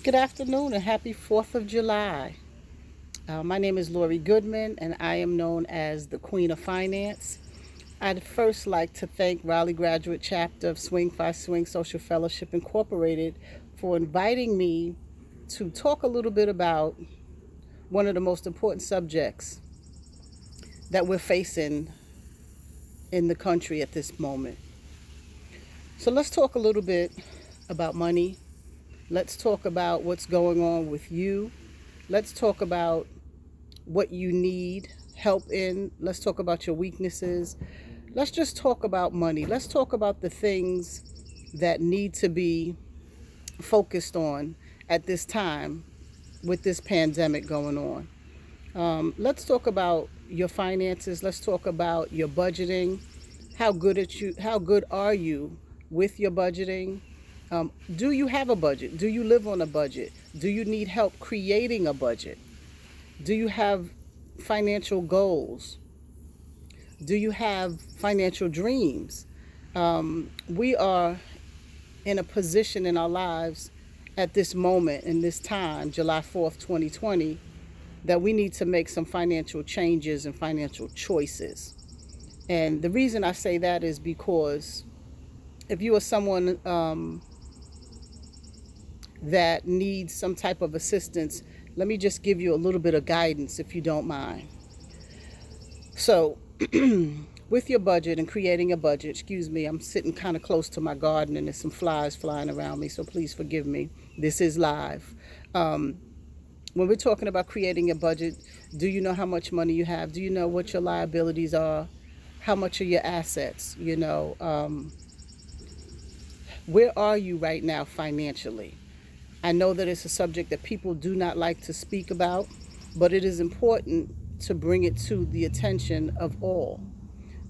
Good afternoon and happy 4th of July. My name is Lori Goodman and I am known as the Queen of Finance. I'd first like to thank Raleigh Graduate Chapter of Swing by Swing Social Fellowship Incorporated for inviting me to talk a little bit about one of the most important subjects that we're facing in the country at this moment. So let's talk a little bit about money. Let's talk about what's going on with you. Let's talk about what you need help in. Let's talk about your weaknesses. Let's just talk about money. Let's talk about the things that need to be focused on at this time with this pandemic going on. Let's talk about your finances. Let's talk about your budgeting. How good are you with your budgeting? Do you have a budget? Do you live on a budget? Do you need help creating a budget? Do you have financial goals? Do you have financial dreams? We are in a position in our lives at this moment, in this time, July 4th, 2020, that we need to make some financial changes and financial choices. And the reason I say that is because if you are someone that needs some type of assistance, let me just give you a little bit of guidance if you don't mind. So, with your budget and creating a budget, excuse me, I'm sitting kind of close to my garden and there's some flies flying around me, so please forgive me. This is live. When we're talking about creating a budget, do you know how much money you have? Do you know what your liabilities are? How much are your assets? Where are you right now financially? I know that it's a subject that people do not like to speak about, but it is important to bring it to the attention of all,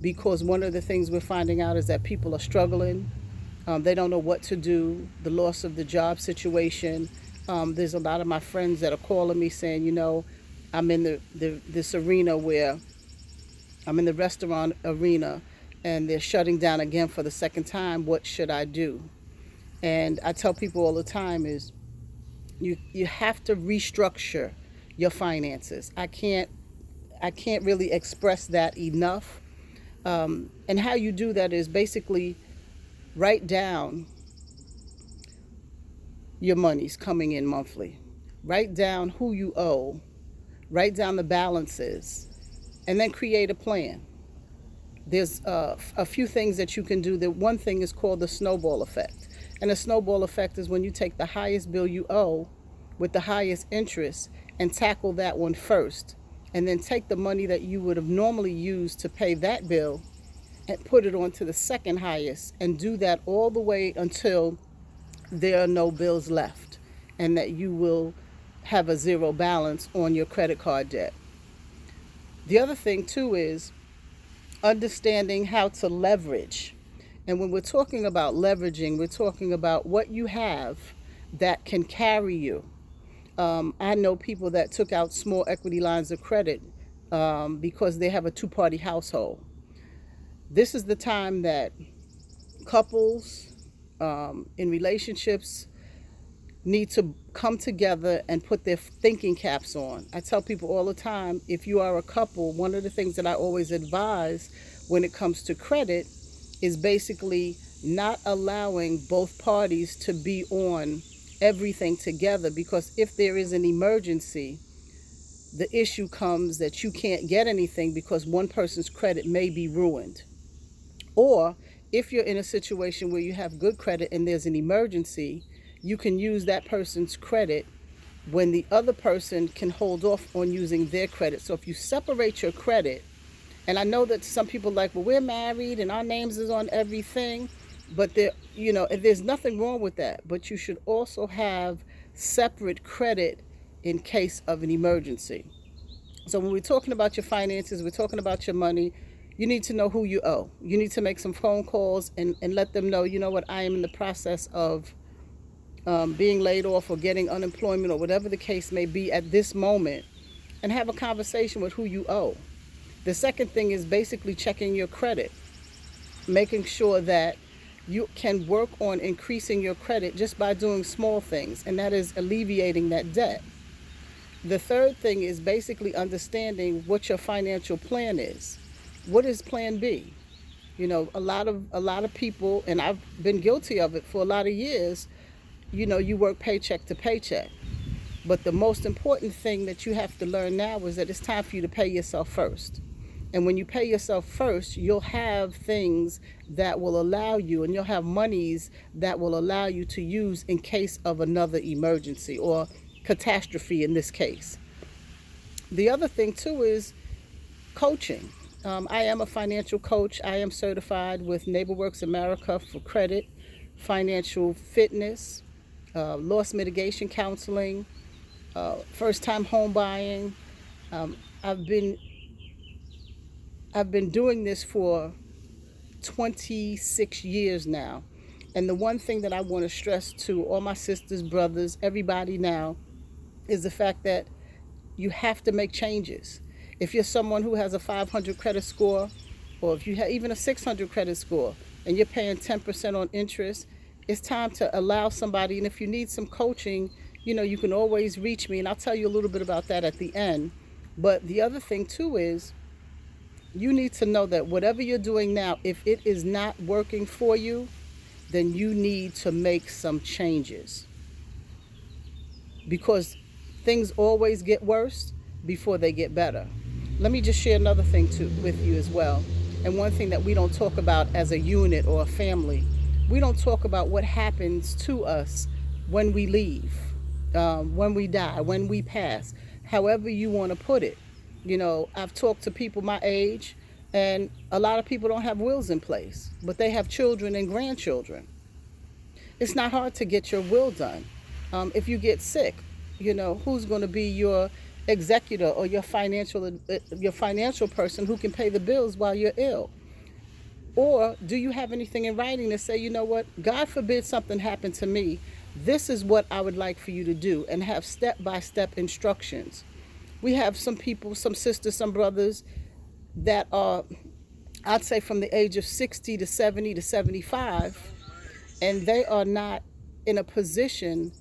because one of the things we're finding out is that people are struggling. They don't know what to do, the loss of the job situation. There's a lot of my friends that are calling me saying, I'm in this arena where I'm in the restaurant arena and they're shutting down again for the second time. What should I do? And I tell people all the time is you have to restructure your finances. I can't really express that enough. And how you do that is basically write down your monies coming in monthly. Write down who you owe. Write down the balances. And then create a plan. There's a few things that you can do. The one thing is called the snowball effect. And the snowball effect is when you take the highest bill you owe with the highest interest and tackle that one first. And then take the money that you would have normally used to pay that bill and put it onto the second highest, and do that all the way until there are no bills left and that you will have a zero balance on your credit card debt. The other thing too is understanding how to leverage. And when we're talking about leveraging, we're talking about what you have that can carry you. I know people that took out small equity lines of credit because they have a two-party household. This is the time that couples in relationships need to come together and put their thinking caps on. I tell people all the time, if you are a couple, one of the things that I always advise when it comes to credit is basically not allowing both parties to be on everything together, because if there is an emergency, the issue comes that you can't get anything because one person's credit may be ruined. Or if you're in a situation where you have good credit and there's an emergency, you can use that person's credit when the other person can hold off on using their credit. So if you separate your credit, and I know that some people are like, well, we're married and our names is on everything, but there's nothing wrong with that. But you should also have separate credit in case of an emergency. So when we're talking about your finances, we're talking about your money, you need to know who you owe. You need to make some phone calls and let them know, I am in the process of being laid off or getting unemployment or whatever the case may be at this moment, and have a conversation with who you owe. The second thing is basically checking your credit, making sure that you can work on increasing your credit just by doing small things, and that is alleviating that debt. The third thing is basically understanding what your financial plan is. What is plan B? A lot of people, and I've been guilty of it for a lot of years. You work paycheck to paycheck. But the most important thing that you have to learn now is that it's time for you to pay yourself first. And when you pay yourself first, you'll have things that will allow you, and you'll have monies that will allow you to use in case of another emergency or catastrophe in this case. The other thing too is coaching. I am a financial coach. I am certified with NeighborWorks America for credit, financial fitness, loss mitigation counseling, first time home buying. Um, I've been I've been doing this for 26 years now. And the one thing that I want to stress to all my sisters, brothers, everybody now is the fact that you have to make changes. If you're someone who has a 500 credit score, or if you have even a 600 credit score and you're paying 10% on interest, it's time to allow somebody. And if you need some coaching, you can always reach me, and I'll tell you a little bit about that at the end. But the other thing too is you need to know that whatever you're doing now, if it is not working for you, then you need to make some changes, because things always get worse before they get better. Let me just share another thing too with you as well. And one thing that we don't talk about as a unit or a family, we don't talk about what happens to us when we leave, when we die, when we pass, however you want to put it. I've talked to people my age, and a lot of people don't have wills in place, but they have children and grandchildren. It's not hard to get your will done. If you get sick, who's going to be your executor or your financial person who can pay the bills while you're ill? Or do you have anything in writing to say, what, God forbid something happened to me, this is what I would like for you to do, and have step-by-step instructions. We have some people, some sisters, some brothers that are, I'd say, from the age of 60 to 70 to 75, and they are not in a position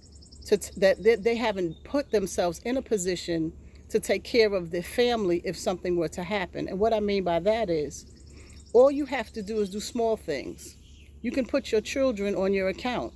that they haven't put themselves in a position to take care of their family if something were to happen. And what I mean by that is, all you have to do is do small things. You can put your children on your account.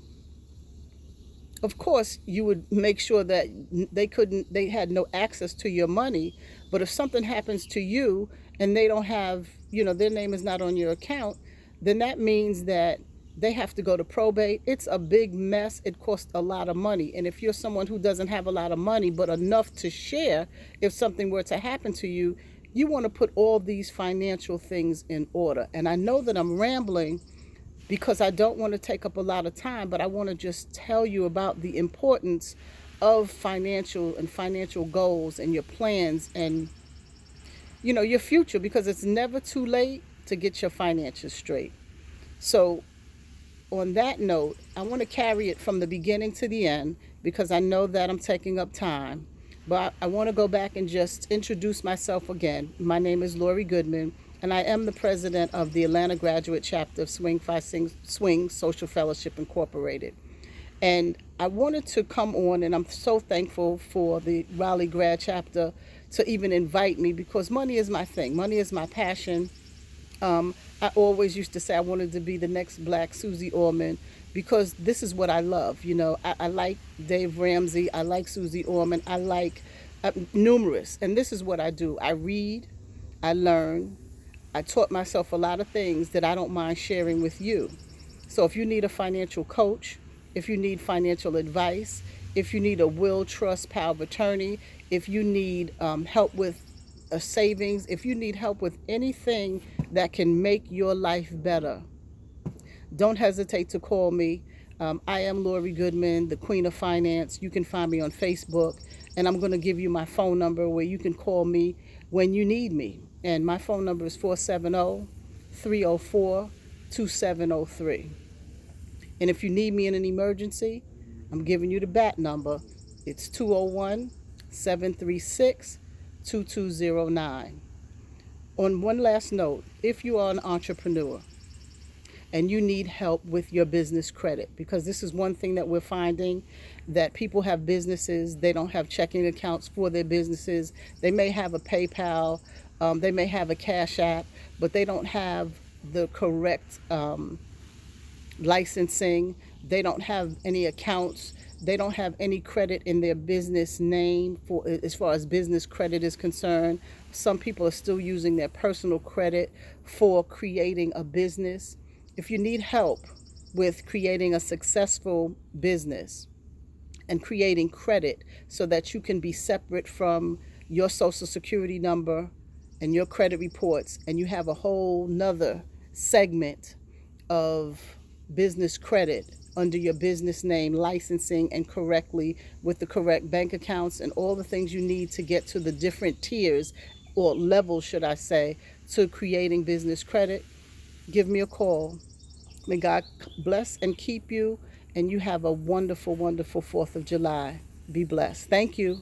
Of course, you would make sure that they had no access to your money. But if something happens to you and they don't have, their name is not on your account, then that means that they have to go to probate. It's a big mess. It costs a lot of money. And if you're someone who doesn't have a lot of money, but enough to share, if something were to happen to you, you want to put all these financial things in order. And I know that I'm rambling because I don't want to take up a lot of time, but I want to just tell you about the importance of financial goals and your plans and, your future, because it's never too late to get your finances straight. So on that note, I want to carry it from the beginning to the end because I know that I'm taking up time. But I want to go back and just introduce myself again. My name is Lori Goodman, and I am the president of the Atlanta graduate chapter of Swing Social Fellowship Incorporated. And I wanted to come on, and I'm so thankful for the Raleigh grad chapter to even invite me, because money is my thing. Money is my passion. I always used to say I wanted to be the next black Suzy Orman, because this is what I love. I like Dave Ramsey. I like Suzy Orman. I like numerous. And this is what I do. I read. I learn. I taught myself a lot of things that I don't mind sharing with you. So if you need a financial coach, if you need financial advice, if you need a will, trust, power of attorney, if you need help with a savings, if you need help with anything that can make your life better, don't hesitate to call me. I am Lori Goodman, the Queen of Finance. You can find me on Facebook, and I'm going to give you my phone number where you can call me when you need me. And my phone number is 470-304-2703. And if you need me in an emergency, I'm giving you the BAT number. It's 201-736-2209. On one last note, if you are an entrepreneur and you need help with your business credit, because this is one thing that we're finding, that people have businesses, they don't have checking accounts for their businesses. They may have a PayPal, they may have a Cash App, but they don't have the correct licensing. They don't have any accounts. They don't have any credit in their business name for as far as business credit is concerned. Some people are still using their personal credit for creating a business. If you need help with creating a successful business and creating credit so that you can be separate from your social security number and your credit reports, and you have a whole nother segment of business credit under your business name, licensing and correctly with the correct bank accounts and all the things you need to get to the different tiers or levels, should I say, to creating business credit, give me a call. May God bless and keep you, and you have a wonderful, wonderful 4th of July. Be blessed. Thank you.